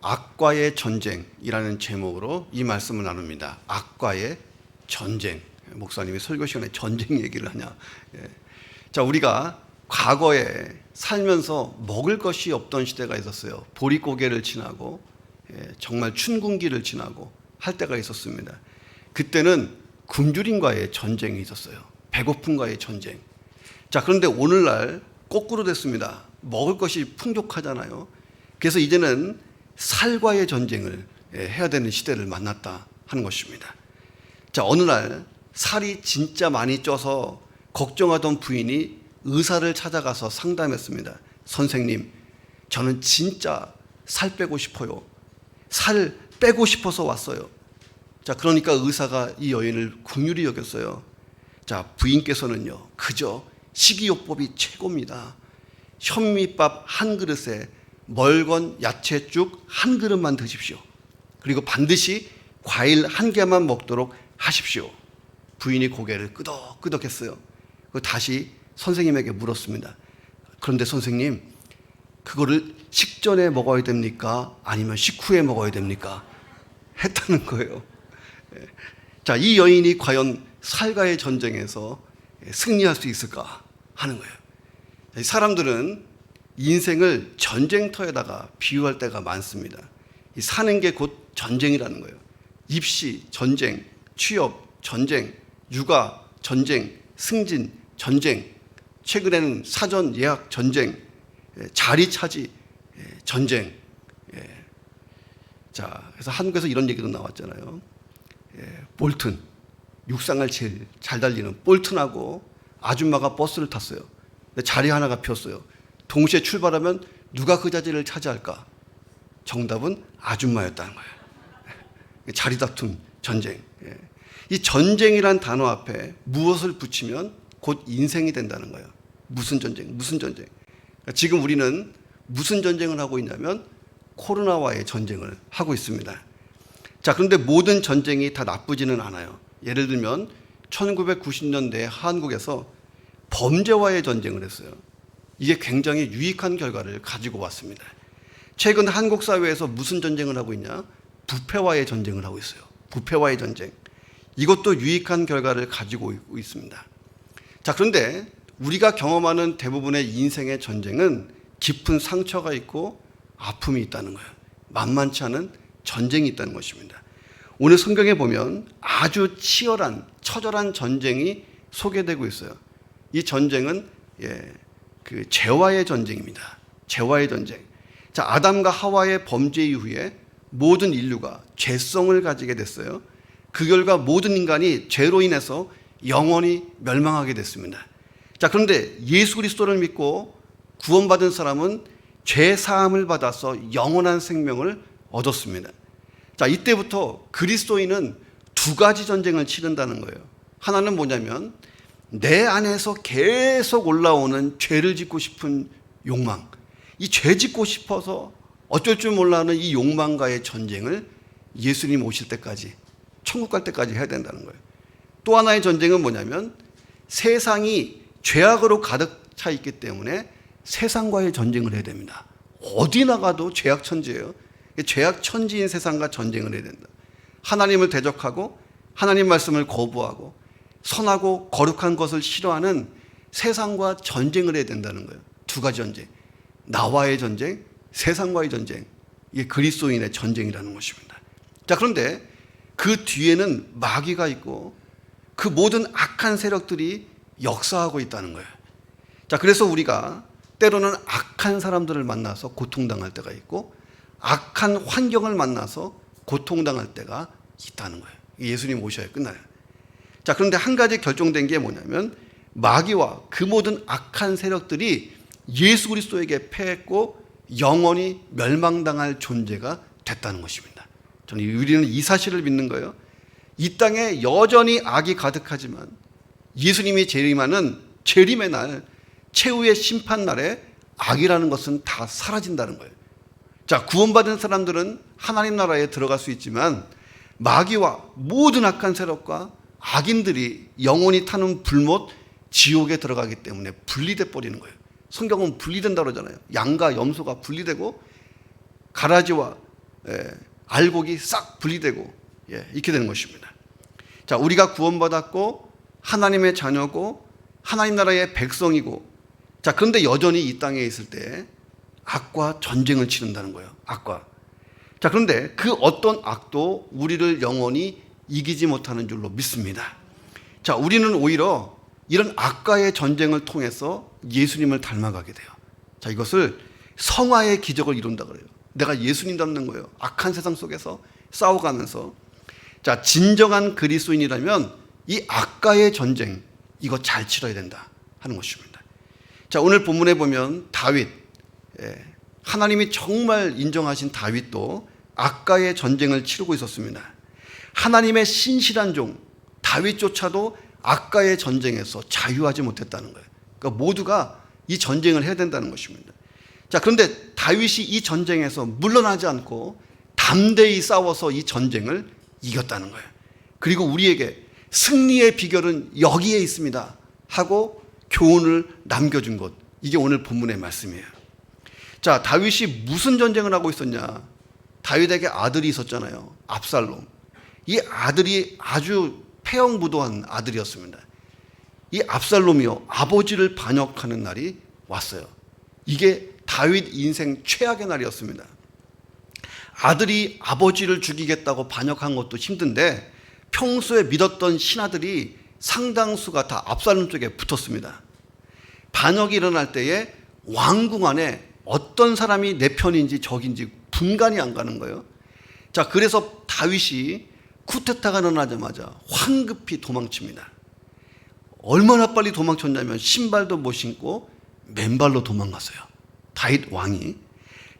악과의 전쟁이라는 제목으로 이 말씀을 나눕니다. 악과의 전쟁. 목사님이 설교 시간에 전쟁 얘기를 하냐. 자, 우리가 과거에 살면서 먹을 것이 없던 시대가 있었어요. 보릿고개를 지나고 정말 춘궁기를 지나고 할 때가 있었습니다. 그때는 굶주림과의 전쟁이 있었어요. 배고픔과의 전쟁. 자, 그런데 오늘날 거꾸로 됐습니다. 먹을 것이 풍족하잖아요. 그래서 이제는 살과의 전쟁을 해야 되는 시대를 만났다 하는 것입니다. 자, 어느 날 살이 진짜 많이 쪄서 걱정하던 부인이 의사를 찾아가서 상담했습니다. 선생님, 저는 진짜 살 빼고 싶어요. 살 빼고 싶어서 왔어요. 자, 그러니까 의사가 이 여인을 긍휼히 여겼어요. 자, 부인께서는요, 그저 식이요법이 최고입니다. 현미밥 한 그릇에 멀건 야채죽 한 그릇만 드십시오. 그리고 반드시 과일 한 개만 먹도록 하십시오. 부인이 고개를 끄덕끄덕했어요. 다시 선생님에게 물었습니다. 그런데 선생님, 그거를 식전에 먹어야 됩니까? 아니면 식후에 먹어야 됩니까? 했다는 거예요. 자, 이 여인이 과연 살과의 전쟁에서 승리할 수 있을까 하는 거예요. 사람들은 인생을 전쟁터에다가 비유할 때가 많습니다. 사는 게 곧 전쟁이라는 거예요. 입시, 전쟁, 취업, 전쟁, 육아, 전쟁, 승진, 전쟁, 최근에는 사전 예약 전쟁, 자리 차지 전쟁. 자, 그래서 한국에서 이런 얘기도 나왔잖아요. 볼튼, 육상을 제일 잘 달리는 볼튼하고 아줌마가 버스를 탔어요. 근데 자리 하나가 비었어요. 동시에 출발하면 누가 그 자리를 차지할까? 정답은 아줌마였다는 거예요. 자리 다툼, 전쟁. 이 전쟁이란 단어 앞에 무엇을 붙이면 곧 인생이 된다는 거예요. 무슨 전쟁, 무슨 전쟁. 지금 우리는 무슨 전쟁을 하고 있냐면 코로나와의 전쟁을 하고 있습니다. 자, 그런데 모든 전쟁이 다 나쁘지는 않아요. 예를 들면 1990년대 한국에서 범죄와의 전쟁을 했어요. 이게 굉장히 유익한 결과를 가지고 왔습니다. 최근 한국 사회에서 무슨 전쟁을 하고 있냐? 부패와의 전쟁을 하고 있어요. 부패와의 전쟁. 이것도 유익한 결과를 가지고 있습니다. 자, 그런데 우리가 경험하는 대부분의 인생의 전쟁은 깊은 상처가 있고 아픔이 있다는 거예요. 만만치 않은 전쟁이 있다는 것입니다. 오늘 성경에 보면 아주 치열한, 처절한 전쟁이 소개되고 있어요. 이 전쟁은 그 죄와의 전쟁입니다. 죄와의 전쟁. 자, 아담과 하와의 범죄 이후에 모든 인류가 죄성을 가지게 됐어요. 그 결과 모든 인간이 죄로 인해서 영원히 멸망하게 됐습니다. 자, 그런데 예수 그리스도를 믿고 구원받은 사람은 죄 사함을 받아서 영원한 생명을 얻었습니다. 자, 이때부터 그리스도인은 두 가지 전쟁을 치른다는 거예요. 하나는 뭐냐면 내 안에서 계속 올라오는 죄를 짓고 싶은 욕망, 이 죄 짓고 싶어서 어쩔 줄 몰라 하는 이 욕망과의 전쟁을 예수님 오실 때까지, 천국 갈 때까지 해야 된다는 거예요. 또 하나의 전쟁은 뭐냐면 세상이 죄악으로 가득 차 있기 때문에 세상과의 전쟁을 해야 됩니다. 어디 나가도 죄악 천지예요. 죄악 천지인 세상과 전쟁을 해야 된다. 하나님을 대적하고 하나님 말씀을 거부하고 선하고 거룩한 것을 싫어하는 세상과 전쟁을 해야 된다는 거예요. 두 가지 전쟁. 나와의 전쟁, 세상과의 전쟁. 이게 그리스도인의 전쟁이라는 것입니다. 자, 그런데 그 뒤에는 마귀가 있고 그 모든 악한 세력들이 역사하고 있다는 거예요. 자, 그래서 우리가 때로는 악한 사람들을 만나서 고통당할 때가 있고 악한 환경을 만나서 고통당할 때가 있다는 거예요. 예수님 오셔야 끝나요. 자, 그런데 한 가지 결정된 게 뭐냐면 마귀와 그 모든 악한 세력들이 예수 그리스도에게 패했고 영원히 멸망당할 존재가 됐다는 것입니다. 저는 우리는 이 사실을 믿는 거예요. 이 땅에 여전히 악이 가득하지만 예수님이 재림하는 재림의 날, 최후의 심판 날에 악이라는 것은 다 사라진다는 거예요. 자, 구원받은 사람들은 하나님 나라에 들어갈 수 있지만 마귀와 모든 악한 세력과 악인들이 영원히 타는 불못 지옥에 들어가기 때문에 분리돼 버리는 거예요. 성경은 분리된다고 그러잖아요. 양과 염소가 분리되고 가라지와 알곡이 싹 분리되고 이렇게 되는 것입니다. 자, 우리가 구원받았고 하나님의 자녀고 하나님 나라의 백성이고, 자, 그런데 여전히 이 땅에 있을 때 악과 전쟁을 치른다는 거예요. 악과. 자, 그런데 그 어떤 악도 우리를 영원히 이기지 못하는 줄로 믿습니다. 자, 우리는 오히려 이런 악과의 전쟁을 통해서 예수님을 닮아가게 돼요. 자, 이것을 성화의 기적을 이룬다 그래요. 내가 예수님 닮는 거예요. 악한 세상 속에서 싸워가면서. 자, 진정한 그리스도인이라면 이 악과의 전쟁, 이거 잘 치러야 된다 하는 것입니다. 자, 오늘 본문에 보면 다윗, 하나님이 정말 인정하신 다윗도 악과의 전쟁을 치르고 있었습니다. 하나님의 신실한 종 다윗조차도 악과의 전쟁에서 자유하지 못했다는 거예요. 그러니까 모두가 이 전쟁을 해야 된다는 것입니다. 자, 그런데 다윗이 이 전쟁에서 물러나지 않고 담대히 싸워서 이 전쟁을 이겼다는 거예요. 그리고 우리에게 승리의 비결은 여기에 있습니다 하고 교훈을 남겨준 것, 이게 오늘 본문의 말씀이에요. 자, 다윗이 무슨 전쟁을 하고 있었냐? 다윗에게 아들이 있었잖아요. 압살롬. 이 아들이 아주 패형무도한 아들이었습니다. 이 압살롬이요, 아버지를 반역하는 날이 왔어요. 이게 다윗 인생 최악의 날이었습니다. 아들이 아버지를 죽이겠다고 반역한 것도 힘든데 평소에 믿었던 신하들이 상당수가 다 압살롬 쪽에 붙었습니다. 반역이 일어날 때에 왕궁 안에 어떤 사람이 내 편인지 적인지 분간이 안 가는 거예요. 자, 그래서 다윗이 쿠데타가 일어나자마자 황급히 도망칩니다. 얼마나 빨리 도망쳤냐면 신발도 못 신고 맨발로 도망갔어요. 다윗 왕이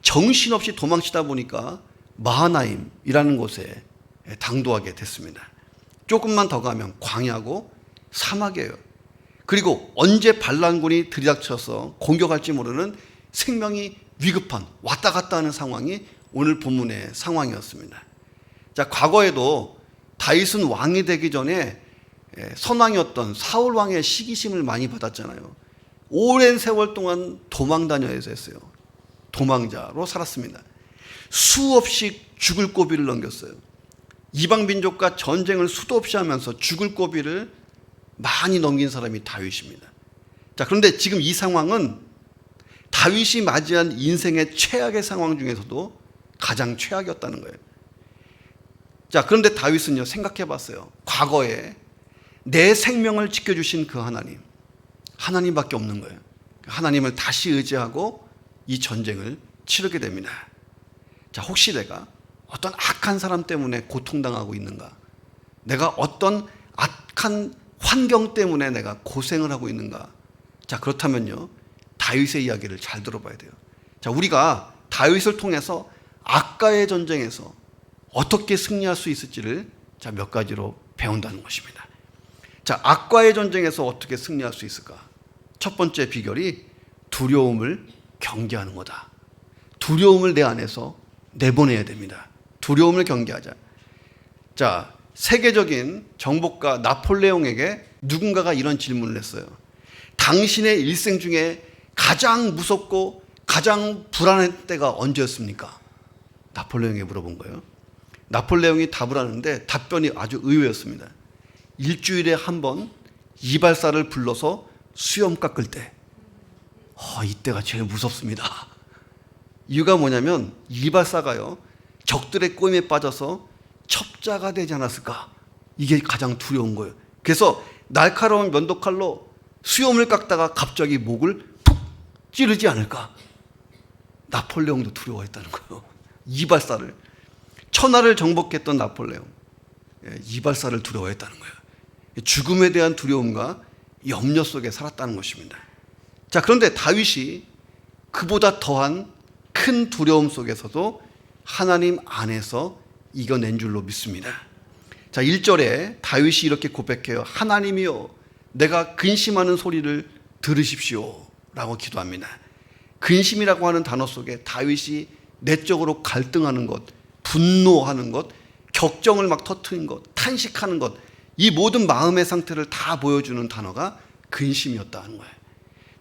정신없이 도망치다 보니까 마하나임이라는 곳에 당도하게 됐습니다. 조금만 더 가면 광야고 사막이에요. 그리고 언제 반란군이 들이닥쳐서 공격할지 모르는 생명이 위급한, 왔다 갔다 하는 상황이 오늘 본문의 상황이었습니다. 자, 과거에도 다윗은 왕이 되기 전에 선왕이었던 사울 왕의 시기심을 많이 받았잖아요. 오랜 세월 동안 도망 다녀야서 했어요. 도망자로 살았습니다. 수없이 죽을 고비를 넘겼어요. 이방 민족과 전쟁을 수도 없이 하면서 죽을 고비를 많이 넘긴 사람이 다윗입니다. 자, 그런데 지금 이 상황은 다윗이 맞이한 인생의 최악의 상황 중에서도 가장 최악이었다는 거예요. 자, 그런데 다윗은요, 생각해 봤어요. 과거에 내 생명을 지켜주신 그 하나님밖에 없는 거예요. 하나님을 다시 의지하고 이 전쟁을 치르게 됩니다. 자, 혹시 내가 어떤 악한 사람 때문에 고통당하고 있는가? 내가 어떤 악한 환경 때문에 내가 고생을 하고 있는가? 자, 그렇다면요, 다윗의 이야기를 잘 들어봐야 돼요. 자, 우리가 다윗을 통해서 악과의 전쟁에서 어떻게 승리할 수 있을지를 자, 몇 가지로 배운다는 것입니다. 자, 악과의 전쟁에서 어떻게 승리할 수 있을까? 첫 번째 비결이 두려움을 경계하는 거다. 두려움을 내 안에서 내보내야 됩니다. 두려움을 경계하자. 자, 세계적인 정복가 나폴레옹에게 누군가가 이런 질문을 했어요. 당신의 일생 중에 가장 무섭고 가장 불안한 때가 언제였습니까? 나폴레옹에게 물어본 거예요. 나폴레옹이 답을 하는데 답변이 아주 의외였습니다. 일주일에 한 번 이발사를 불러서 수염 깎을 때, 이때가 제일 무섭습니다. 이유가 뭐냐면 이발사가요, 적들의 꼬임에 빠져서 첩자가 되지 않았을까? 이게 가장 두려운 거예요. 그래서 날카로운 면도칼로 수염을 깎다가 갑자기 목을 푹 찌르지 않을까? 나폴레옹도 두려워했다는 거예요. 이발사를. 천하를 정복했던 나폴레옹, 이발사를 두려워했다는 거예요. 죽음에 대한 두려움과 염려 속에 살았다는 것입니다. 자, 그런데 다윗이 그보다 더한 큰 두려움 속에서도 하나님 안에서 이겨낸 줄로 믿습니다. 자, 1절에 다윗이 이렇게 고백해요. 하나님이여, 내가 근심하는 소리를 들으십시오 라고 기도합니다. 근심이라고 하는 단어 속에 다윗이 내적으로 갈등하는 것, 분노하는 것, 격정을 막 터뜨린 것, 탄식하는 것, 이 모든 마음의 상태를 다 보여주는 단어가 근심이었다는 거예요.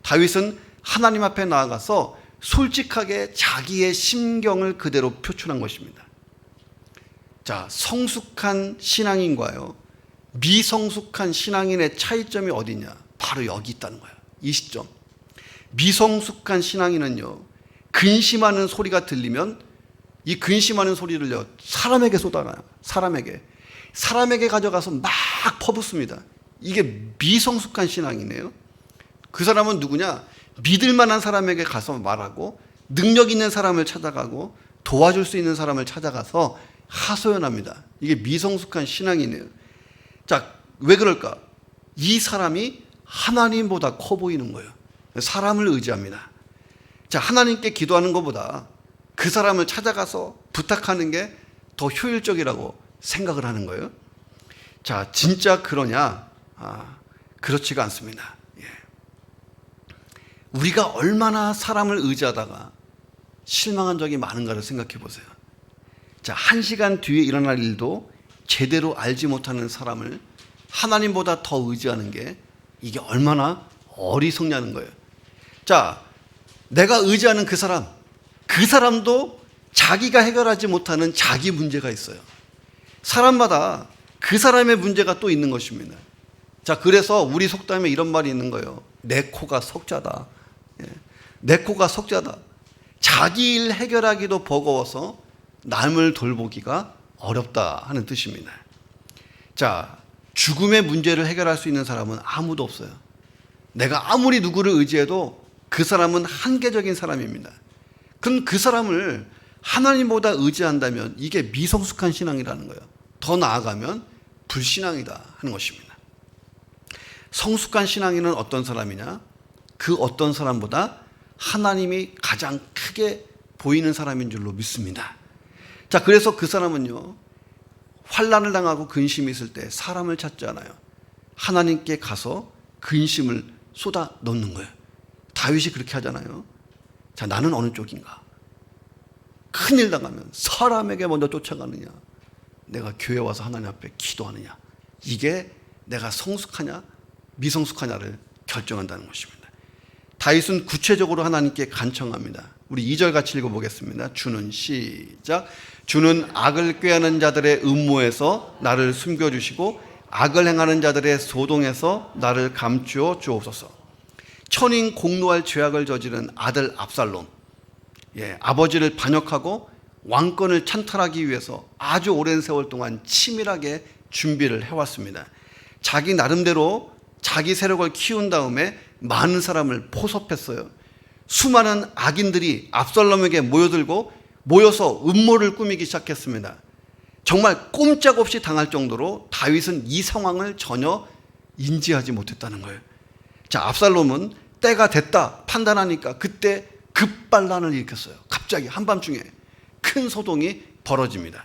다윗은 하나님 앞에 나아가서 솔직하게 자기의 심경을 그대로 표출한 것입니다. 자, 성숙한 신앙인과요, 미성숙한 신앙인의 차이점이 어디냐? 바로 여기 있다는 거예요. 이 시점. 미성숙한 신앙인은요, 근심하는 소리가 들리면 이 근심하는 소리를요, 사람에게 쏟아놔요. 사람에게 가져가서 막 퍼붓습니다. 이게 미성숙한 신앙이네요. 그 사람은 누구냐? 믿을 만한 사람에게 가서 말하고, 능력 있는 사람을 찾아가고, 도와줄 수 있는 사람을 찾아가서 하소연합니다. 이게 미성숙한 신앙이네요. 자, 왜 그럴까? 이 사람이 하나님보다 커 보이는 거예요. 사람을 의지합니다. 자, 하나님께 기도하는 것보다 그 사람을 찾아가서 부탁하는 게 더 효율적이라고 생각을 하는 거예요. 자, 진짜 그러냐? 그렇지가 않습니다. 예. 우리가 얼마나 사람을 의지하다가 실망한 적이 많은가를 생각해 보세요. 자, 1시간 뒤에 일어날 일도 제대로 알지 못하는 사람을 하나님보다 더 의지하는 게 이게 얼마나 어리석냐는 거예요. 자, 내가 의지하는 그 사람도 자기가 해결하지 못하는 자기 문제가 있어요. 사람마다 그 사람의 문제가 또 있는 것입니다. 자, 그래서 우리 속담에 이런 말이 있는 거예요. 내 코가 석자다. 예. 내 코가 석자다. 자기 일 해결하기도 버거워서 남을 돌보기가 어렵다 하는 뜻입니다. 자, 죽음의 문제를 해결할 수 있는 사람은 아무도 없어요. 내가 아무리 누구를 의지해도 그 사람은 한계적인 사람입니다. 그럼 그 사람을 하나님보다 의지한다면 이게 미성숙한 신앙이라는 거예요. 더 나아가면 불신앙이다 하는 것입니다. 성숙한 신앙인은 어떤 사람이냐? 그 어떤 사람보다 하나님이 가장 크게 보이는 사람인 줄로 믿습니다. 자, 그래서 그 사람은요, 환난을 당하고 근심이 있을 때 사람을 찾지 않아요. 하나님께 가서 근심을 쏟아 넣는 거예요. 다윗이 그렇게 하잖아요. 자, 나는 어느 쪽인가? 큰일 당하면 사람에게 먼저 쫓아가느냐, 내가 교회 와서 하나님 앞에 기도하느냐, 이게 내가 성숙하냐 미성숙하냐를 결정한다는 것입니다. 다윗은 구체적으로 하나님께 간청합니다. 우리 2절 같이 읽어보겠습니다. 주는 시작. 주는 악을 꾀하는 자들의 음모에서 나를 숨겨주시고 악을 행하는 자들의 소동에서 나를 감추어 주옵소서. 천인 공노할 죄악을 저지른 아들 압살롬, 아버지를 반역하고 왕권을 찬탈하기 위해서 아주 오랜 세월 동안 치밀하게 준비를 해왔습니다. 자기 나름대로 자기 세력을 키운 다음에 많은 사람을 포섭했어요. 수많은 악인들이 압살롬에게 모여서 음모를 꾸미기 시작했습니다. 정말 꼼짝없이 당할 정도로 다윗은 이 상황을 전혀 인지하지 못했다는 거예요. 자, 압살롬은 때가 됐다 판단하니까 그때 급반란을 일으켰어요. 갑자기 한밤중에 큰 소동이 벌어집니다.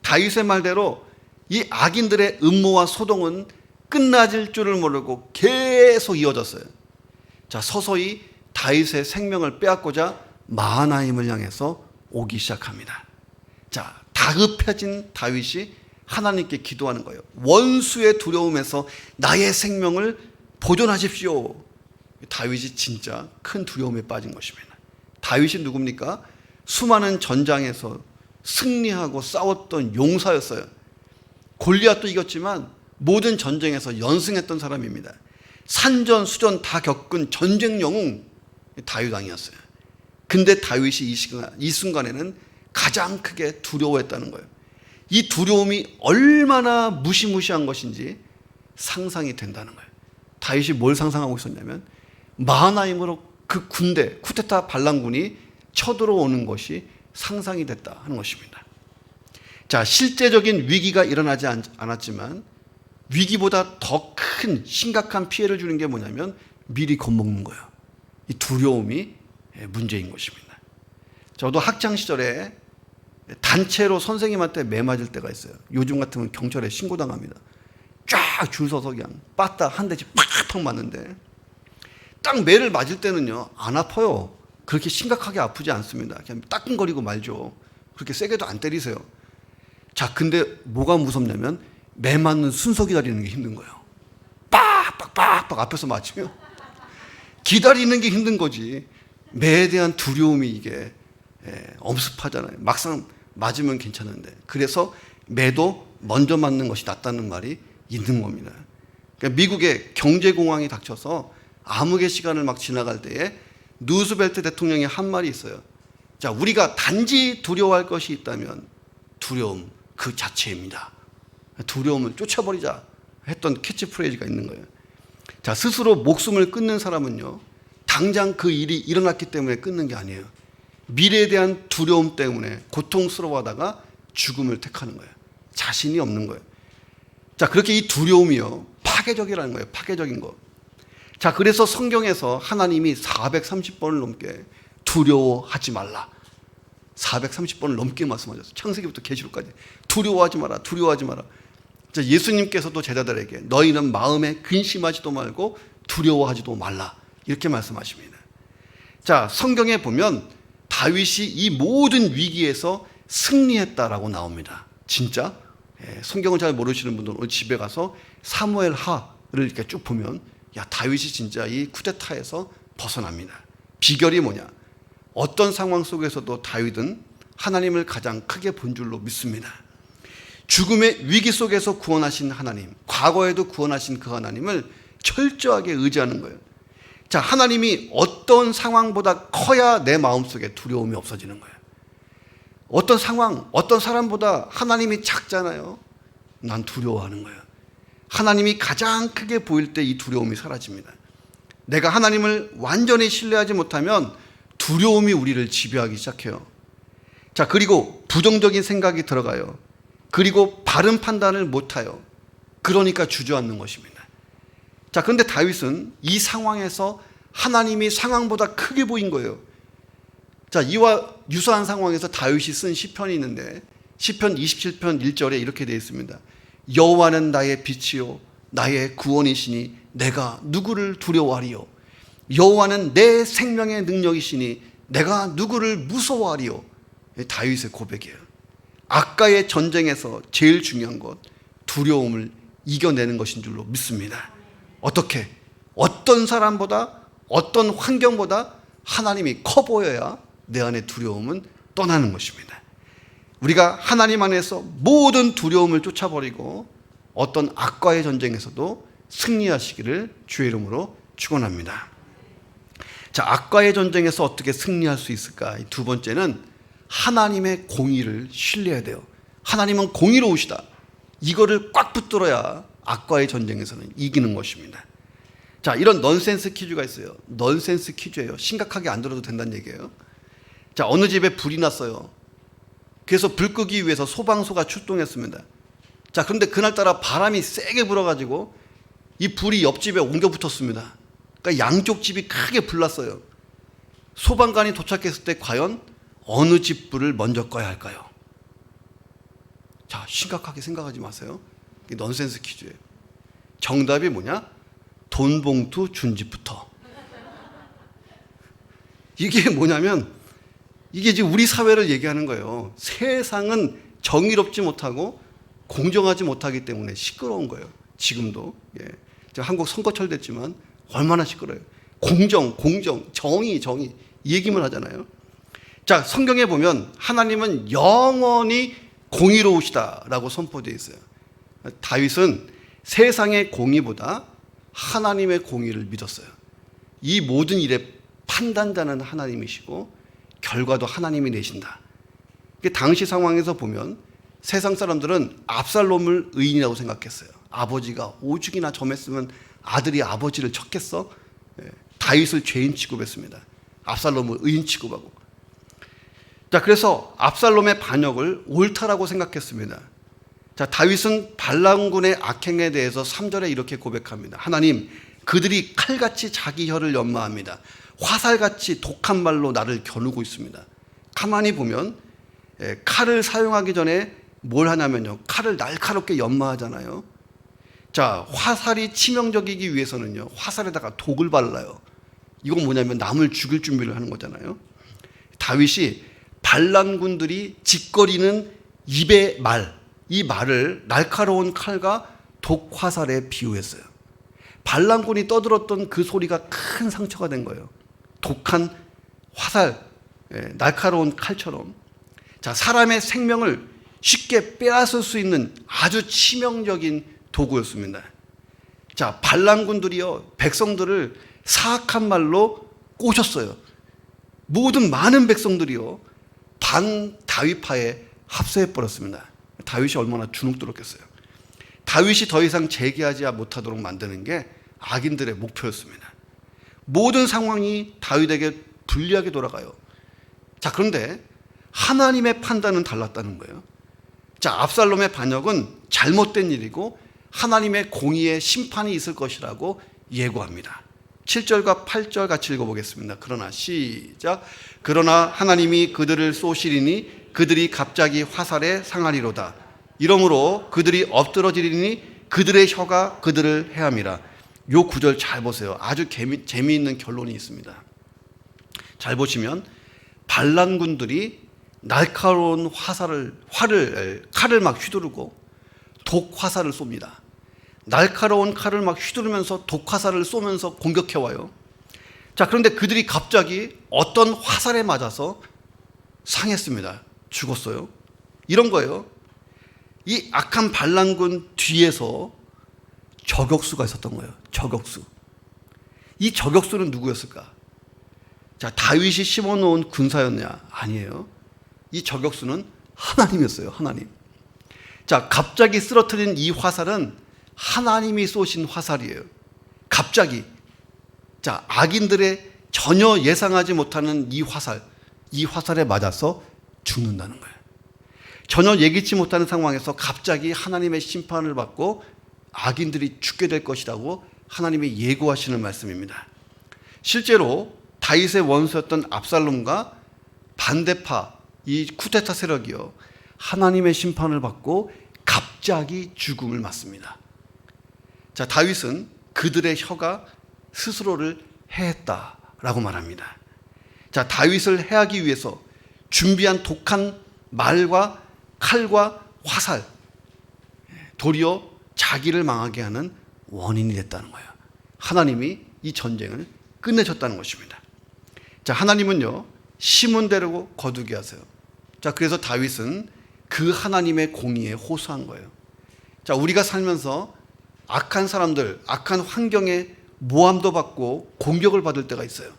다윗의 말대로 이 악인들의 음모와 소동은 끝나질 줄을 모르고 계속 이어졌어요. 자, 서서히 다윗의 생명을 빼앗고자 마하나임을 향해서 오기 시작합니다. 자, 다급해진 다윗이 하나님께 기도하는 거예요. 원수의 두려움에서 나의 생명을 보존하십시오. 다윗이 진짜 큰 두려움에 빠진 것입니다. 다윗이 누굽니까? 수많은 전장에서 승리하고 싸웠던 용사였어요. 골리앗도 이겼지만 모든 전쟁에서 연승했던 사람입니다. 산전 수전 다 겪은 전쟁 영웅 다윗 왕이었어요. 근데 다윗이 이 순간에는 가장 크게 두려워했다는 거예요. 이 두려움이 얼마나 무시무시한 것인지 상상이 된다는 거예요. 다윗이 뭘 상상하고 있었냐면 마하나임으로 그 군대, 쿠데타 반란군이 쳐들어오는 것이 상상이 됐다 하는 것입니다. 자, 실제적인 위기가 일어나지 않았지만 위기보다 더 큰 심각한 피해를 주는 게 뭐냐면 미리 겁먹는 거예요. 이 두려움이 문제인 것입니다. 저도 학창 시절에 단체로 선생님한테 매 맞을 때가 있어요. 요즘 같으면 경찰에 신고당합니다. 쫙 줄 서서 그냥 빠따 한 대씩 팍팍 맞는데 딱 매를 맞을 때는요 안 아파요. 그렇게 심각하게 아프지 않습니다. 그냥 따끔거리고 말죠. 그렇게 세게도 안 때리세요. 자, 근데 뭐가 무섭냐면 매 맞는 순서 기다리는 게 힘든 거예요. 빡빡빡빡 앞에서 맞으면 기다리는 게 힘든 거지. 매에 대한 두려움이 이게 엄습하잖아요. 막상 맞으면 괜찮은데. 그래서 매도 먼저 맞는 것이 낫다는 말이 있는 겁니다. 그러니까 미국의 경제공황이 닥쳐서 암흑의 시간을 막 지나갈 때에 루스벨트 대통령이 한 말이 있어요. 자, 우리가 단지 두려워할 것이 있다면 두려움 그 자체입니다. 두려움을 쫓아버리자 했던 캐치프레이즈가 있는 거예요. 자, 스스로 목숨을 끊는 사람은요, 당장 그 일이 일어났기 때문에 끊는 게 아니에요. 미래에 대한 두려움 때문에 고통스러워하다가 죽음을 택하는 거예요. 자신이 없는 거예요. 자, 그렇게 이 두려움이요, 파괴적이라는 거예요. 파괴적인 거. 자, 그래서 성경에서 하나님이 430번을 넘게 두려워하지 말라. 430번을 넘게 말씀하셨어요. 창세기부터 계시록까지. 두려워하지 마라. 두려워하지 마라. 자, 예수님께서도 제자들에게 너희는 마음에 근심하지도 말고 두려워하지도 말라. 이렇게 말씀하십니다. 자, 성경에 보면 다윗이 이 모든 위기에서 승리했다라고 나옵니다. 진짜? 성경을 잘 모르시는 분들은 오늘 집에 가서 사무엘 하를 이렇게 쭉 보면 야, 다윗이 진짜 이 쿠데타에서 벗어납니다. 비결이 뭐냐? 어떤 상황 속에서도 다윗은 하나님을 가장 크게 본 줄로 믿습니다. 죽음의 위기 속에서 구원하신 하나님, 과거에도 구원하신 그 하나님을 철저하게 의지하는 거예요. 자, 하나님이 어떤 상황보다 커야 내 마음속에 두려움이 없어지는 거예요. 어떤 상황, 어떤 사람보다 하나님이 작잖아요. 난 두려워하는 거예요. 하나님이 가장 크게 보일 때 이 두려움이 사라집니다. 내가 하나님을 완전히 신뢰하지 못하면 두려움이 우리를 지배하기 시작해요. 자, 그리고 부정적인 생각이 들어가요. 그리고 바른 판단을 못해요. 그러니까 주저앉는 것입니다. 자, 그런데 다윗은 이 상황에서 하나님이 상황보다 크게 보인 거예요. 자, 이와 유사한 상황에서 다윗이 쓴 시편이 있는데 시편 27편 1절에 이렇게 되어 있습니다. 여호와는 나의 빛이요 나의 구원이시니 내가 누구를 두려워하리요. 여호와는 내 생명의 능력이시니 내가 누구를 무서워하리요. 다윗의 고백이에요. 아까의 전쟁에서 제일 중요한 것, 두려움을 이겨내는 것인 줄로 믿습니다. 어떻게? 어떤 사람보다, 어떤 환경보다 하나님이 커 보여야 내 안의 두려움은 떠나는 것입니다. 우리가 하나님 안에서 모든 두려움을 쫓아버리고 어떤 악과의 전쟁에서도 승리하시기를 주의 이름으로 축원합니다. 자, 악과의 전쟁에서 어떻게 승리할 수 있을까? 두 번째는 하나님의 공의를 신뢰해야 돼요. 하나님은 공의로우시다. 이거를 꽉 붙들어야 악과의 전쟁에서는 이기는 것입니다. 자, 이런 넌센스 퀴즈가 있어요. 넌센스 퀴즈예요. 심각하게 안 들어도 된다는 얘기예요. 자, 어느 집에 불이 났어요. 그래서 불 끄기 위해서 소방서가 출동했습니다. 자, 그런데 그날따라 바람이 세게 불어가지고 이 불이 옆집에 옮겨 붙었습니다. 그러니까 양쪽 집이 크게 불났어요. 소방관이 도착했을 때 과연 어느 집 불을 먼저 꺼야 할까요? 자, 심각하게 생각하지 마세요. 이게 넌센스 퀴즈예요. 정답이 뭐냐? 돈봉투 준 집부터. 이게 뭐냐면 이게 지금 우리 사회를 얘기하는 거예요. 세상은 정의롭지 못하고 공정하지 못하기 때문에 시끄러운 거예요. 지금도. 예. 한국 선거철 됐지만 얼마나 시끄러워요. 공정, 정의 이 얘기만 하잖아요. 자, 성경에 보면 하나님은 영원히 공의로우시다라고 선포되어 있어요. 다윗은 세상의 공의보다 하나님의 공의를 믿었어요. 이 모든 일의 판단자는 하나님이시고 결과도 하나님이 내신다. 당시 상황에서 보면 세상 사람들은 압살롬을 의인이라고 생각했어요. 아버지가 오죽이나 점했으면 아들이 아버지를 쳤겠어? 다윗을 죄인 취급했습니다. 압살롬을 의인 취급하고. 자, 그래서 압살롬의 반역을 옳다라고 생각했습니다. 자, 다윗은 발람군의 악행에 대해서 3절에 이렇게 고백합니다. 하나님, 그들이 칼같이 자기 혀를 연마합니다. 화살같이 독한 말로 나를 겨누고 있습니다. 가만히 보면 칼을 사용하기 전에 뭘 하냐면요, 칼을 날카롭게 연마하잖아요. 자, 화살이 치명적이기 위해서는요, 화살에다가 독을 발라요. 이건 뭐냐면 남을 죽일 준비를 하는 거잖아요. 다윗이 반란군들이 짓거리는 입의 말, 이 말을 날카로운 칼과 독화살에 비유했어요. 반란군이 떠들었던 그 소리가 큰 상처가 된 거예요. 독한 화살, 날카로운 칼처럼. 자, 사람의 생명을 쉽게 빼앗을 수 있는 아주 치명적인 도구였습니다. 자, 반란군들이요, 백성들을 사악한 말로 꼬셨어요. 모든 많은 백성들이요, 반 다윗파에 합세해 버렸습니다. 다윗이 얼마나 주눅들었겠어요. 다윗이 더 이상 재기하지 못하도록 만드는 게 악인들의 목표였습니다. 모든 상황이 다윗에게 불리하게 돌아가요. 자, 그런데 하나님의 판단은 달랐다는 거예요. 자, 압살롬의 반역은 잘못된 일이고 하나님의 공의의 심판이 있을 것이라고 예고합니다. 7절과 8절 같이 읽어보겠습니다. 그러나 시작. 그러나 하나님이 그들을 쏘시리니 그들이 갑자기 화살에 상하리로다. 이러므로 그들이 엎드러지리니 그들의 혀가 그들을 해함이라. 요 구절 잘 보세요. 아주 재미있는 결론이 있습니다. 잘 보시면 반란군들이 날카로운 칼을 막 휘두르고 독화살을 쏩니다. 날카로운 칼을 막 휘두르면서 독화살을 쏘면서 공격해와요. 자, 그런데 그들이 갑자기 어떤 화살에 맞아서 상했습니다. 죽었어요. 이런 거예요. 이 악한 반란군 뒤에서 저격수가 있었던 거예요. 저격수. 이 저격수는 누구였을까? 자, 다윗이 심어놓은 군사였냐? 아니에요. 이 저격수는 하나님이었어요. 하나님. 자, 갑자기 쓰러뜨린 이 화살은 하나님이 쏘신 화살이에요. 갑자기. 자, 악인들의 전혀 예상하지 못하는 이 화살에 맞아서 죽는다는 거예요. 전혀 예기치 못하는 상황에서 갑자기 하나님의 심판을 받고 악인들이 죽게 될 것이라고 하나님이 예고하시는 말씀입니다. 실제로 다윗의 원수였던 압살롬과 반대파 이 쿠데타 세력이요, 하나님의 심판을 받고 갑자기 죽음을 맞습니다. 자, 다윗은 그들의 혀가 스스로를 해했다라고 말합니다. 자, 다윗을 해하기 위해서 준비한 독한 말과 칼과 화살, 도리어 자기를 망하게 하는 원인이 됐다는 거예요. 하나님이 이 전쟁을 끝내셨다는 것입니다. 자, 하나님은요, 심은 대로 거두게 하세요. 자, 그래서 다윗은 그 하나님의 공의에 호소한 거예요. 자, 우리가 살면서 악한 사람들, 악한 환경에 모함도 받고 공격을 받을 때가 있어요.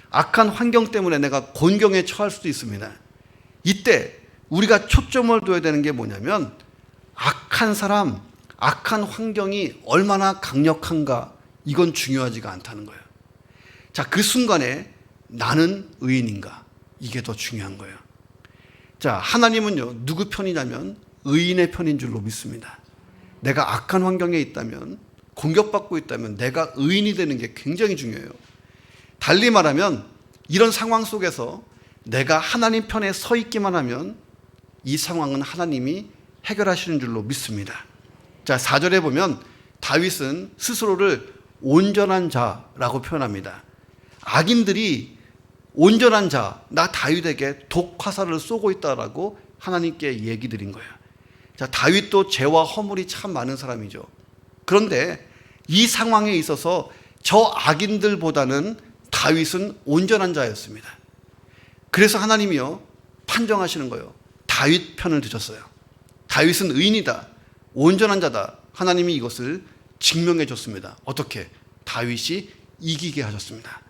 악한 환경 때문에 내가 곤경에 처할 수도 있습니다. 이때 우리가 초점을 둬야 되는 게 뭐냐면 악한 사람, 악한 환경이 얼마나 강력한가, 이건 중요하지가 않다는 거예요. 자, 그 순간에 나는 의인인가, 이게 더 중요한 거예요. 자, 하나님은요, 누구 편이냐면 의인의 편인 줄로 믿습니다. 내가 악한 환경에 있다면, 공격받고 있다면 내가 의인이 되는 게 굉장히 중요해요. 달리 말하면 이런 상황 속에서 내가 하나님 편에 서 있기만 하면 이 상황은 하나님이 해결하시는 줄로 믿습니다. 자, 4절에 보면 다윗은 스스로를 온전한 자라고 표현합니다. 악인들이 온전한 자, 나 다윗에게 독화살을 쏘고 있다라고 하나님께 얘기 드린 거예요. 자, 다윗도 죄와 허물이 참 많은 사람이죠. 그런데 이 상황에 있어서 저 악인들보다는 다윗은 온전한 자였습니다. 그래서 하나님이요, 판정하시는 거예요. 다윗 편을 드셨어요. 다윗은 의인이다, 온전한 자다. 하나님이 이것을 증명해 줬습니다. 어떻게? 다윗이 이기게 하셨습니다.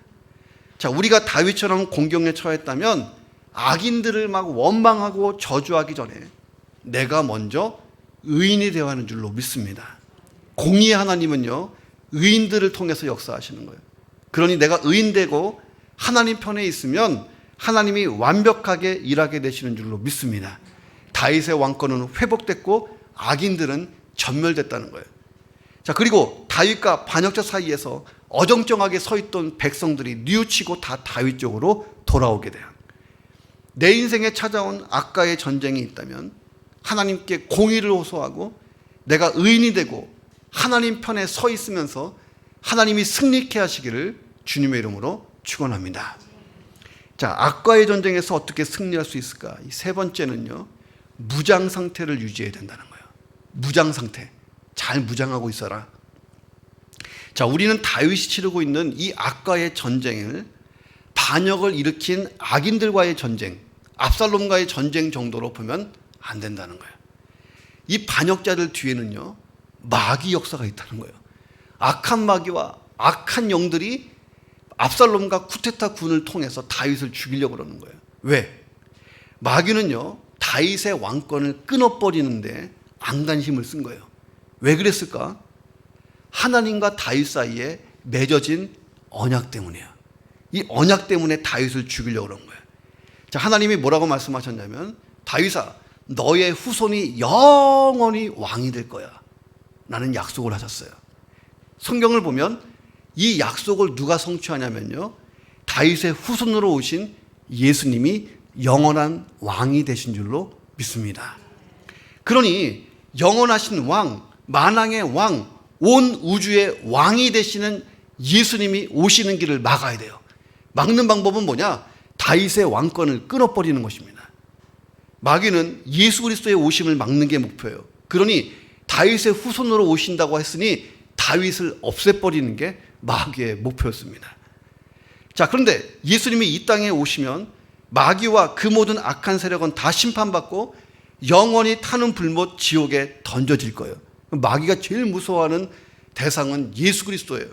자, 우리가 다윗처럼 공경에 처했다면 악인들을 막 원망하고 저주하기 전에 내가 먼저 의인이 되어야 하는 줄로 믿습니다. 공의의 하나님은요, 의인들을 통해서 역사하시는 거예요. 그러니 내가 의인되고 하나님 편에 있으면 하나님이 완벽하게 일하게 되시는 줄로 믿습니다. 다윗의 왕권은 회복됐고 악인들은 전멸됐다는 거예요. 자, 그리고 다윗과 반역자 사이에서 어정쩡하게 서 있던 백성들이 뉘우치고 다 다윗 쪽으로 돌아오게 돼요. 내 인생에 찾아온 악과의 전쟁이 있다면 하나님께 공의를 호소하고 내가 의인이 되고 하나님 편에 서 있으면서 하나님이 승리케 하시기를 주님의 이름으로 축원합니다. 자, 악과의 전쟁에서 어떻게 승리할 수 있을까? 이 세 번째는요, 무장 상태를 유지해야 된다는 거예요. 무장 상태. 잘 무장하고 있어라. 자, 우리는 다윗이 치르고 있는 이 악과의 전쟁을 반역을 일으킨 악인들과의 전쟁, 압살롬과의 전쟁 정도로 보면 안 된다는 거예요. 이 반역자들 뒤에는요, 마귀 역사가 있다는 거예요. 악한 마귀와 악한 영들이 압살롬과 쿠데타 군을 통해서 다윗을 죽이려고 그러는 거예요. 왜? 마귀는요, 다윗의 왕권을 끊어버리는데 안간힘을 쓴 거예요. 왜 그랬을까? 하나님과 다윗 사이에 맺어진 언약 때문이에요. 이 언약 때문에 다윗을 죽이려고 그런 거예요. 자, 하나님이 뭐라고 말씀하셨냐면, 다윗아, 너의 후손이 영원히 왕이 될 거야 라는 약속을 하셨어요. 성경을 보면 이 약속을 누가 성취하냐면요, 다윗의 후손으로 오신 예수님이 영원한 왕이 되신 줄로 믿습니다. 그러니 영원하신 왕, 만왕의 왕, 온 우주의 왕이 되시는 예수님이 오시는 길을 막아야 돼요. 막는 방법은 뭐냐? 다윗의 왕권을 끊어버리는 것입니다. 마귀는 예수 그리스도의 오심을 막는 게 목표예요. 그러니 다윗의 후손으로 오신다고 했으니 다윗을 없애버리는 게 마귀의 목표였습니다. 자, 그런데 예수님이 이 땅에 오시면 마귀와 그 모든 악한 세력은 다 심판받고 영원히 타는 불못 지옥에 던져질 거예요. 마귀가 제일 무서워하는 대상은 예수 그리스도예요.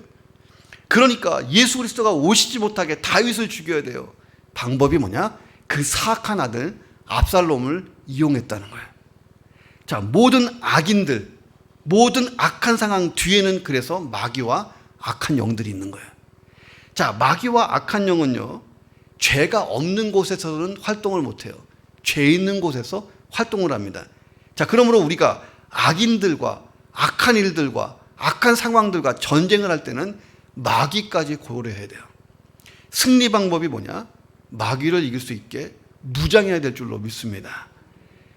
그러니까 예수 그리스도가 오시지 못하게 다윗을 죽여야 돼요. 방법이 뭐냐? 그 사악한 아들 압살롬을 이용했다는 거예요. 자, 모든 악인들, 모든 악한 상황 뒤에는 그래서 마귀와 악한 영들이 있는 거예요. 자, 마귀와 악한 영은요, 죄가 없는 곳에서는 활동을 못해요. 죄 있는 곳에서 활동을 합니다. 자, 그러므로 우리가 악인들과 악한 일들과 악한 상황들과 전쟁을 할 때는 마귀까지 고려해야 돼요. 승리 방법이 뭐냐? 마귀를 이길 수 있게 무장해야 될 줄로 믿습니다.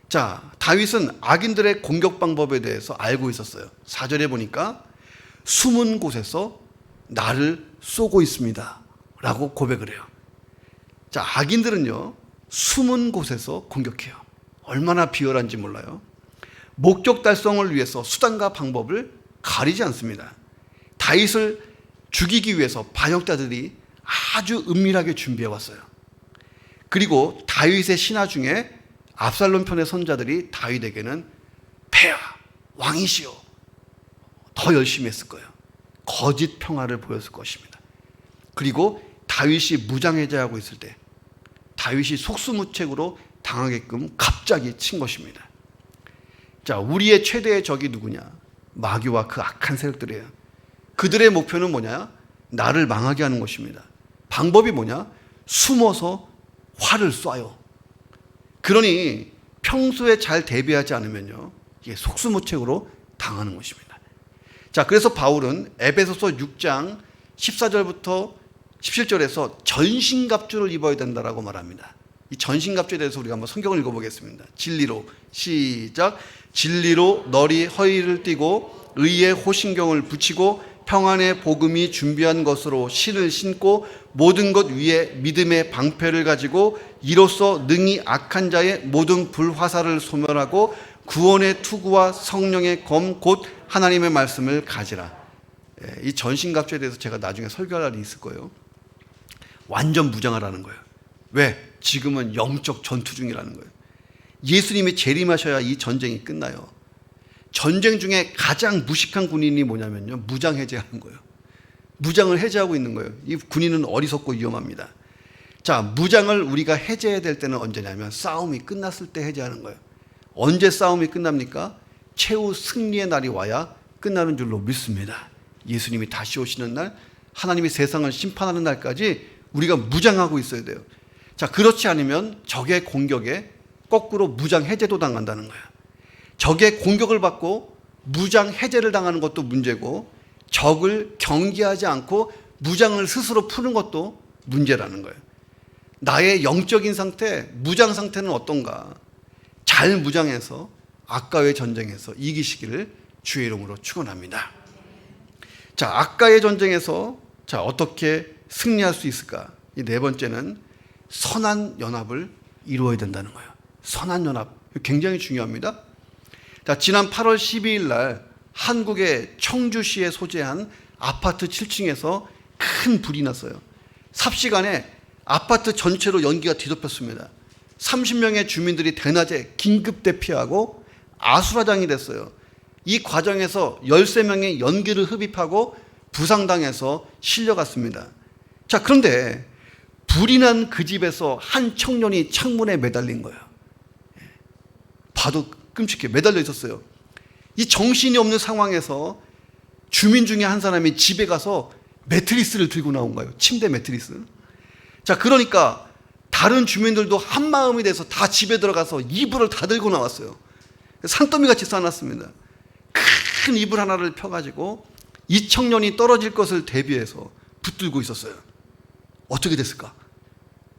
자, 다윗은 악인들의 공격 방법에 대해서 알고 있었어요. 4절에 보니까 숨은 곳에서 나를 쏘고 있습니다 라고 고백을 해요. 자, 악인들은요, 숨은 곳에서 공격해요. 얼마나 비열한지 몰라요. 목적 달성을 위해서 수단과 방법을 가리지 않습니다. 다윗을 죽이기 위해서 반역자들이 아주 은밀하게 준비해 왔어요. 그리고 다윗의 신하 중에 압살롬 편의 선자들이 다윗에게는 폐하, 왕이시오, 더 열심히 했을 거예요. 거짓 평화를 보였을 것입니다. 그리고 다윗이 무장해제하고 있을 때 다윗이 속수무책으로 당하게끔 갑자기 친 것입니다. 자, 우리의 최대의 적이 누구냐? 마귀와 그 악한 세력들이에요. 그들의 목표는 뭐냐? 나를 망하게 하는 것입니다. 방법이 뭐냐? 숨어서 활을 쏴요. 그러니 평소에 잘 대비하지 않으면요, 이게 속수무책으로 당하는 것입니다. 자, 그래서 바울은 에베소서 6장 14절부터 17절에서 전신갑주를 입어야 된다라고 말합니다. 이 전신갑주에 대해서 우리가 한번 성경을 읽어보겠습니다. 진리로, 시작. 진리로 너리 허리를 띠고 의의 호신경을 붙이고 평안의 복음이 준비한 것으로 신을 신고 모든 것 위에 믿음의 방패를 가지고 이로써 능히 악한 자의 모든 불화살을 소멸하고 구원의 투구와 성령의 검 곧 하나님의 말씀을 가지라. 이 전신갑주에 대해서 제가 나중에 설교할 날이 있을 거예요. 완전 무장하라는 거예요. 왜? 지금은 영적 전투 중이라는 거예요. 예수님이 재림하셔야 이 전쟁이 끝나요. 전쟁 중에 가장 무식한 군인이 뭐냐면요, 무장 해제하는 거예요. 무장을 해제하고 있는 거예요. 이 군인은 어리석고 위험합니다. 자, 무장을 우리가 해제해야 될 때는 언제냐면 싸움이 끝났을 때 해제하는 거예요. 언제 싸움이 끝납니까? 최후 승리의 날이 와야 끝나는 줄로 믿습니다. 예수님이 다시 오시는 날, 하나님이 세상을 심판하는 날까지 우리가 무장하고 있어야 돼요. 자, 그렇지 않으면 적의 공격에 거꾸로 무장 해제도 당한다는 거예요. 적의 공격을 받고 무장 해제를 당하는 것도 문제고, 적을 경계하지 않고 무장을 스스로 푸는 것도 문제라는 거예요. 나의 영적인 상태, 무장 상태는 어떤가? 잘 무장해서 악과의 전쟁에서 이기시기를 주의 이름으로 축원합니다. 자, 악과의 전쟁에서 자, 어떻게 승리할 수 있을까? 이 네 번째는 선한 연합을 이루어야 된다는 거예요. 선한 연합, 굉장히 중요합니다. 자, 지난 8월 12일 날 한국의 청주시에 소재한 아파트 7층에서 큰 불이 났어요. 삽시간에 아파트 전체로 연기가 뒤덮였습니다. 30명의 주민들이 대낮에 긴급 대피하고 아수라장이 됐어요. 이 과정에서 13명의 연기를 흡입하고 부상당해서 실려갔습니다. 자, 그런데 불이 난 그 집에서 한 청년이 창문에 매달린 거예요. 봐도 끔찍해. 매달려 있었어요. 이 정신이 없는 상황에서 주민 중에 한 사람이 집에 가서 매트리스를 들고 나온 거예요. 침대 매트리스. 자, 그러니까 다른 주민들도 한 마음이 돼서 다 집에 들어가서 이불을 다 들고 나왔어요. 산더미 같이 쌓아놨습니다. 큰 이불 하나를 펴가지고 이 청년이 떨어질 것을 대비해서 붙들고 있었어요. 어떻게 됐을까?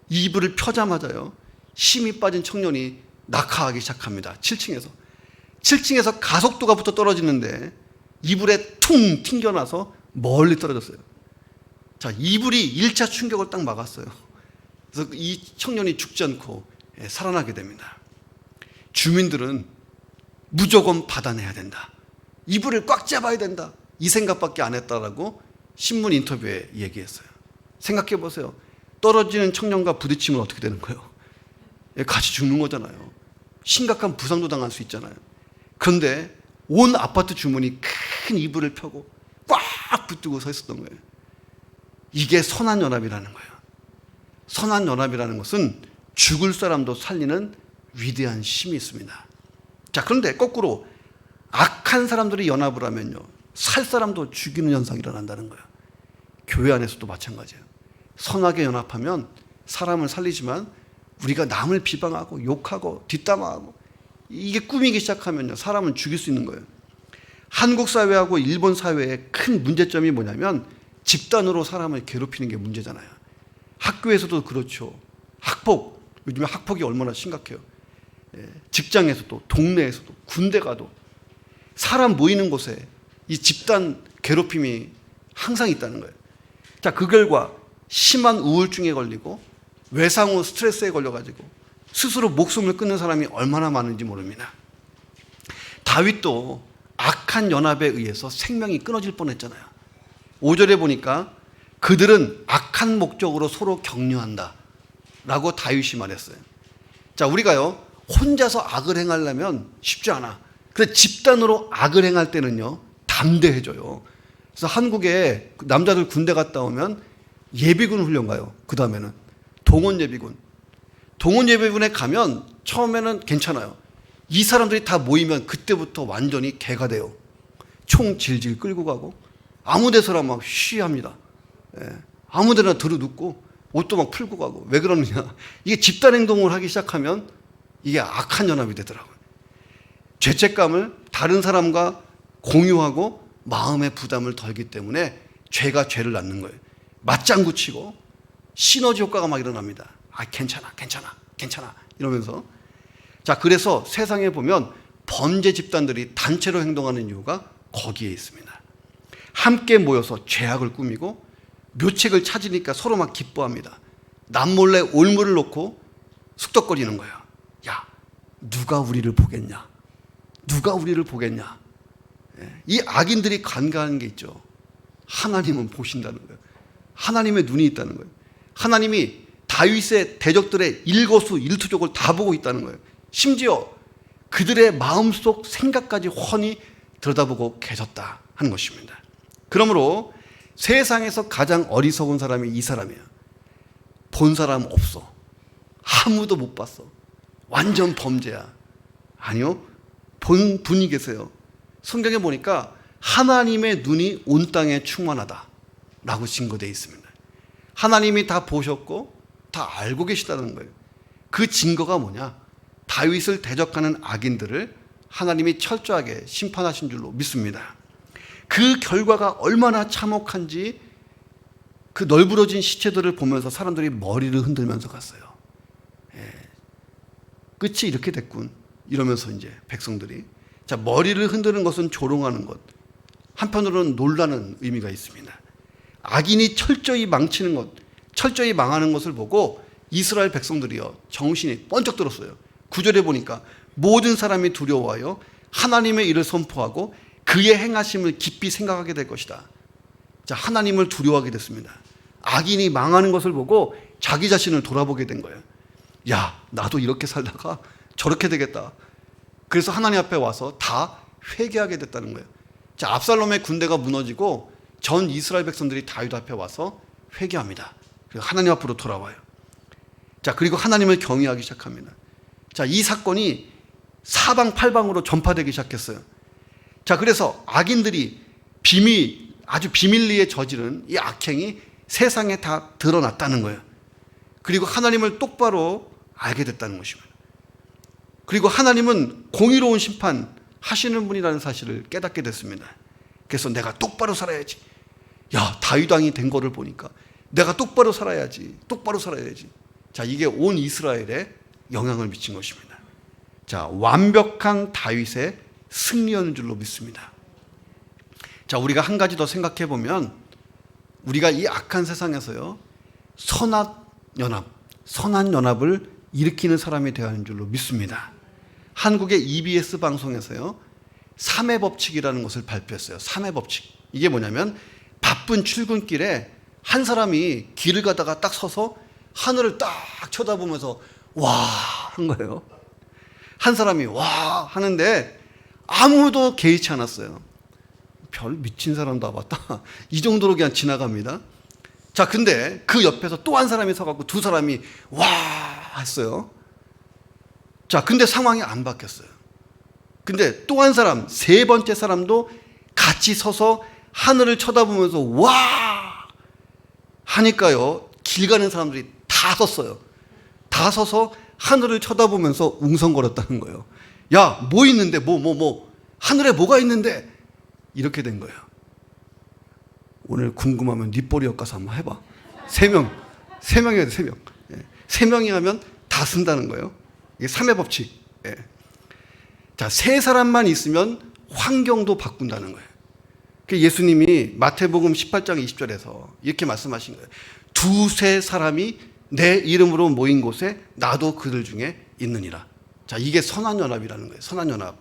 이 이불을 펴자마자요, 힘이 빠진 청년이 낙하하기 시작합니다. 7층에서 가속도가 붙어 떨어지는데 이불에 퉁 튕겨나서 멀리 떨어졌어요. 자, 이불이 1차 충격을 딱 막았어요. 그래서 이 청년이 죽지 않고 살아나게 됩니다. 주민들은 무조건 받아내야 된다. 이불을 꽉 잡아야 된다. 이 생각밖에 안 했다라고 신문 인터뷰에 얘기했어요. 생각해 보세요. 떨어지는 청년과 부딪히면 어떻게 되는 거예요? 같이 죽는 거잖아요. 심각한 부상도 당할 수 있잖아요. 그런데 온 아파트 주민이 큰 이불을 펴고 꽉 붙들고 서 있었던 거예요. 이게 선한연합이라는 거예요. 선한연합이라는 것은 죽을 사람도 살리는 위대한 힘이 있습니다. 자, 그런데 거꾸로 악한 사람들이 연합을 하면요, 살 사람도 죽이는 현상이 일어난다는 거예요. 교회 안에서도 마찬가지예요. 선하게 연합하면 사람을 살리지만 우리가 남을 비방하고 욕하고 뒷담화하고 이게 꾸미기 시작하면요, 사람은 죽일 수 있는 거예요. 한국 사회하고 일본 사회의 큰 문제점이 뭐냐면 집단으로 사람을 괴롭히는 게 문제잖아요. 학교에서도 그렇죠. 학폭, 요즘에 학폭이 얼마나 심각해요. 직장에서도, 동네에서도, 군대 가도 사람 모이는 곳에 이 집단 괴롭힘이 항상 있다는 거예요. 자, 그 결과 심한 우울증에 걸리고 외상후 스트레스에 걸려가지고 스스로 목숨을 끊는 사람이 얼마나 많은지 모릅니다. 다윗도 악한 연합에 의해서 생명이 끊어질 뻔했잖아요. 5절에 보니까 그들은 악한 목적으로 서로 격려한다 라고 다윗이 말했어요. 자, 우리가요, 혼자서 악을 행하려면 쉽지 않아. 그래서 집단으로 악을 행할 때는요, 담대해져요. 그래서 한국에 남자들 군대 갔다 오면 예비군 훈련 가요. 그 다음에는 동원예비군. 동원예비군에 가면 처음에는 괜찮아요. 이 사람들이 다 모이면 그때부터 완전히 개가 돼요. 총 질질 끌고 가고 아무 데서나 막 쉬합니다. 아무 데나 들어눕고 옷도 막 풀고 가고. 왜 그러느냐, 이게 집단 행동을 하기 시작하면 이게 악한 연합이 되더라고요. 죄책감을 다른 사람과 공유하고 마음의 부담을 덜기 때문에 죄가 죄를 낳는 거예요. 맞장구 치고 시너지 효과가 막 일어납니다. 아, 괜찮아 이러면서. 자, 그래서 세상에 보면 범죄 집단들이 단체로 행동하는 이유가 거기에 있습니다. 함께 모여서 죄악을 꾸미고 묘책을 찾으니까 서로 막 기뻐합니다. 남몰래 올무를 놓고 숙덕거리는 거예요. 야, 누가 우리를 보겠냐? 누가 우리를 보겠냐? 이 악인들이 간과하는 게 있죠. 하나님은 보신다는 거예요. 하나님의 눈이 있다는 거예요. 하나님이 다윗의 대적들의 일거수일투족을 다 보고 있다는 거예요. 심지어 그들의 마음속 생각까지 훤히 들여다보고 계셨다 하는 것입니다. 그러므로 세상에서 가장 어리석은 사람이 이 사람이에요. 본 사람 없어. 아무도 못 봤어. 완전 범죄야. 아니요, 본 분이 계세요. 성경에 보니까 하나님의 눈이 온 땅에 충만하다 라고 증거되어 있습니다. 하나님이 다 보셨고 다 알고 계시다는 거예요. 그 증거가 뭐냐? 다윗을 대적하는 악인들을 하나님이 철저하게 심판하신 줄로 믿습니다. 그 결과가 얼마나 참혹한지 그 널브러진 시체들을 보면서 사람들이 머리를 흔들면서 갔어요. 끝이 이렇게 됐군 이러면서 이제 백성들이, 자, 머리를 흔드는 것은 조롱하는 것, 한편으로는 놀라는 의미가 있습니다. 악인이 철저히 망치는 것, 철저히 망하는 것을 보고 이스라엘 백성들이요, 정신이 번쩍 들었어요. 9절에 보니까 모든 사람이 두려워하여 하나님의 일을 선포하고 그의 행하심을 깊이 생각하게 될 것이다. 자, 하나님을 두려워하게 됐습니다. 악인이 망하는 것을 보고 자기 자신을 돌아보게 된 거예요. 야, 나도 이렇게 살다가 저렇게 되겠다. 그래서 하나님 앞에 와서 다 회개하게 됐다는 거예요. 자, 압살롬의 군대가 무너지고 전 이스라엘 백성들이 다윗 앞에 와서 회개합니다. 그래서 하나님 앞으로 돌아와요. 자, 그리고 하나님을 경외하기 시작합니다. 자, 이 사건이 사방팔방으로 전파되기 시작했어요. 자, 그래서 악인들이 아주 비밀리에 저지른 이 악행이 세상에 다 드러났다는 거예요. 그리고 하나님을 똑바로 알게 됐다는 것입니다. 그리고 하나님은 공의로운 심판 하시는 분이라는 사실을 깨닫게 됐습니다. 그래서 내가 똑바로 살아야지. 야, 다윗 왕이 된 거를 보니까 내가 똑바로 살아야지. 똑바로 살아야지. 자, 이게 온 이스라엘에 영향을 미친 것입니다. 자, 완벽한 다윗의 승리였는 줄로 믿습니다. 자, 우리가 한 가지 더 생각해 보면 우리가 이 악한 세상에서요, 선한 연합을 일으키는 사람이 되어야 하는 줄로 믿습니다. 한국의 EBS 방송에서요, 3회 법칙이라는 것을 발표했어요. 3회 법칙. 이게 뭐냐면 바쁜 출근길에 한 사람이 길을 가다가 딱 서서 하늘을 딱 쳐다보면서 와 한 거예요. 한 사람이 와 하는데 아무도 개의치 않았어요. 별 미친 사람도 와봤다. 이 정도로 그냥 지나갑니다. 자, 근데 그 옆에서 또 한 사람이 서갖고 두 사람이 와 했어요. 자, 근데 상황이 안 바뀌었어요. 근데 또 한 사람, 세 번째 사람도 같이 서서 하늘을 쳐다보면서 와 하니까요, 길 가는 사람들이 다 섰어요. 다 서서 하늘을 쳐다보면서 웅성거렸다는 거예요. 야, 뭐 있는데, 하늘에 뭐가 있는데? 이렇게 된 거예요. 오늘 궁금하면 니 머리 엮어서 한번 해봐. 3명 해야 돼, 3명. 3명이 하면 다 쓴다는 거예요. 이게 3회 법칙. 자, 3사람만 있으면 환경도 바꾼다는 거예요. 예수님이 마태복음 18장 20절에서 이렇게 말씀하신 거예요. 2-3사람이 내 이름으로 모인 곳에 나도 그들 중에 있느니라. 자, 이게 선한연합이라는 거예요. 선한연합.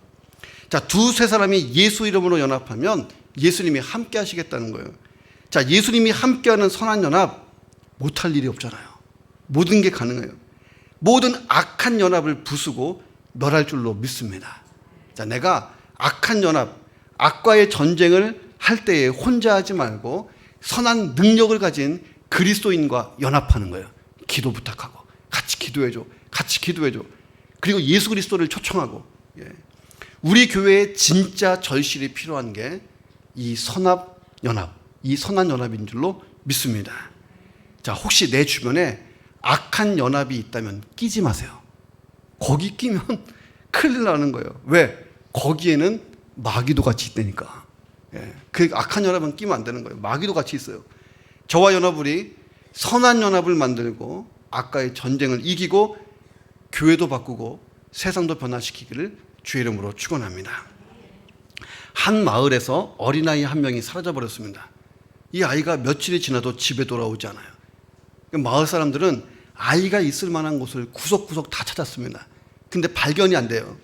자, 2-3사람이 예수 이름으로 연합하면 예수님이 함께 하시겠다는 거예요. 자, 예수님이 함께하는 선한연합 못할 일이 없잖아요. 모든 게 가능해요. 모든 악한 연합을 부수고 멸할 줄로 믿습니다. 자, 내가 악한 연합, 악과의 전쟁을 할 때에 혼자 하지 말고 선한 능력을 가진 그리스도인과 연합하는 거예요. 기도 부탁하고 같이 기도해줘. 같이 기도해줘. 그리고 예수 그리스도를 초청하고. 우리 교회에 진짜 절실히 필요한 게 이 선한 연합인 줄로 믿습니다. 자, 혹시 내 주변에 악한 연합이 있다면 끼지 마세요. 거기 끼면 큰일 나는 거예요. 왜? 거기에는 마귀도 같이 있다니까. 그 악한 연합은 끼면 안 되는 거예요. 마귀도 같이 있어요. 저와 연합이 선한 연합을 만들고 악과의 전쟁을 이기고 교회도 바꾸고 세상도 변화시키기를 주의 이름으로 축원합니다. 한 마을에서 어린아이 한 명이 사라져 버렸습니다. 이 아이가 며칠이 지나도 집에 돌아오지 않아요. 마을 사람들은 아이가 있을 만한 곳을 구석구석 다 찾았습니다. 근데 발견이 안 돼요.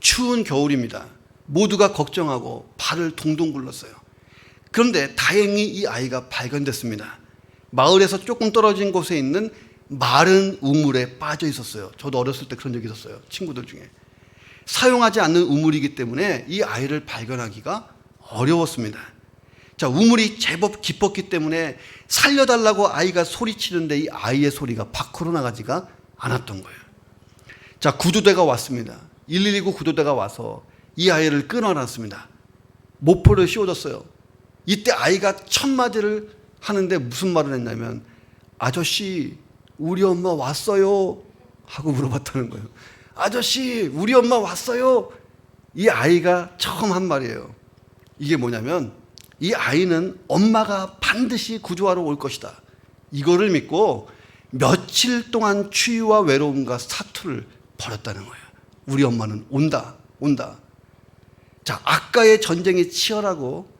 추운 겨울입니다. 모두가 걱정하고 발을 동동 굴렀어요. 그런데 다행히 이 아이가 발견됐습니다. 마을에서 조금 떨어진 곳에 있는 마른 우물에 빠져 있었어요. 저도 어렸을 때 그런 적이 있었어요. 친구들 중에. 사용하지 않는 우물이기 때문에 이 아이를 발견하기가 어려웠습니다. 자, 우물이 제법 깊었기 때문에 살려달라고 아이가 소리치는데 이 아이의 소리가 밖으로 나가지가 않았던 거예요. 자, 구조대가 왔습니다. 119 구조대가 와서 이 아이를 끊어놨습니다. 모포를 씌워줬어요. 이때 아이가 첫 마디를 하는데 무슨 말을 했냐면 아저씨 우리 엄마 왔어요 하고 물어봤다는 거예요. 아저씨 우리 엄마 왔어요. 이 아이가 처음 한 말이에요. 이게 뭐냐면 이 아이는 엄마가 반드시 구조하러 올 것이다. 이거를 믿고 며칠 동안 추위와 외로움과 사투를 벌였다는 거예요. 우리 엄마는 온다. 자, 악과의 전쟁이 치열하고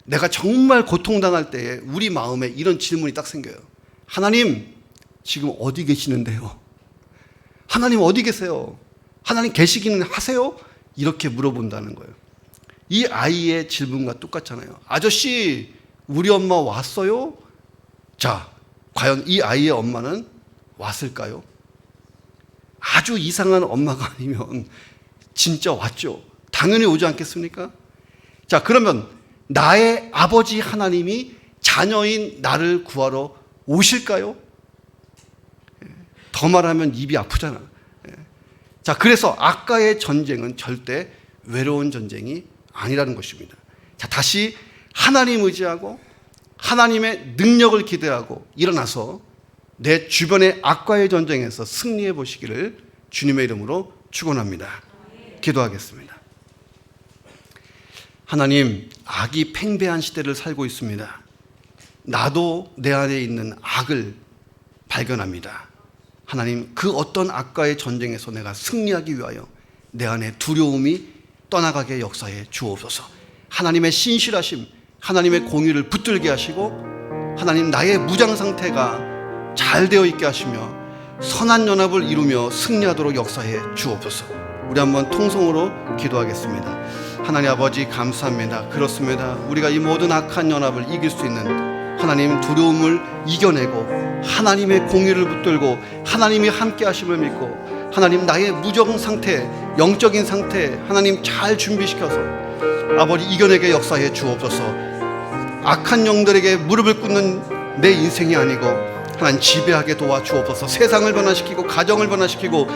내가 정말 고통당할 때에 우리 마음에 이런 질문이 딱 생겨요. 하나님, 지금 어디 계시는데요? 하나님 어디 계세요? 하나님 계시기는 하세요? 이렇게 물어본다는 거예요. 이 아이의 질문과 똑같잖아요. 아저씨, 우리 엄마 왔어요? 자, 과연 이 아이의 엄마는 왔을까요? 아주 이상한 엄마가 아니면 진짜 왔죠. 당연히 오지 않겠습니까? 자, 그러면 나의 아버지 하나님이 자녀인 나를 구하러 오실까요? 더 말하면 입이 아프잖아. 자, 그래서 아까의 전쟁은 절대 외로운 전쟁이 아니라는 것입니다. 자, 다시 하나님 의지하고 하나님의 능력을 기대하고 일어나서 내 주변의 악과의 전쟁에서 승리해 보시기를 주님의 이름으로 축원합니다. 기도하겠습니다. 하나님, 악이 팽배한 시대를 살고 있습니다. 나도 내 안에 있는 악을 발견합니다. 하나님, 그 어떤 악과의 전쟁에서 내가 승리하기 위하여 내 안에 두려움이 떠나가게 역사해 주옵소서. 하나님의 신실하심, 하나님의 공의를 붙들게 하시고 하나님, 나의 무장 상태가 잘 되어 있게 하시며 선한 연합을 이루며 승리하도록 역사해 주옵소서. 우리 한번 통성으로 기도하겠습니다. 하나님 아버지, 감사합니다. 그렇습니다. 우리가 이 모든 악한 연합을 이길 수 있는 하나님, 두려움을 이겨내고 하나님의 공의를 붙들고 하나님이 함께 하심을 믿고 하나님, 나의 무정 상태, 영적인 상태 하나님 잘 준비시켜서 아버지 이겨내게 역사해 주옵소서. 악한 영들에게 무릎을 꿇는 내 인생이 아니고 하나님 지배하게 도와주옵소서. 세상을 변화시키고 가정을 변화시키고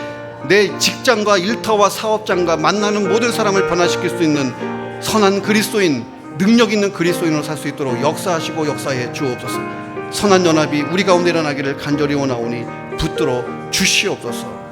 내 직장과 일터와 사업장과 만나는 모든 사람을 변화시킬 수 있는 선한 그리스도인, 능력 있는 그리스도인으로 살 수 있도록 역사하시고 역사해 주옵소서. 선한 연합이 우리 가운데 일어나기를 간절히 원하오니 붙들어 주시옵소서.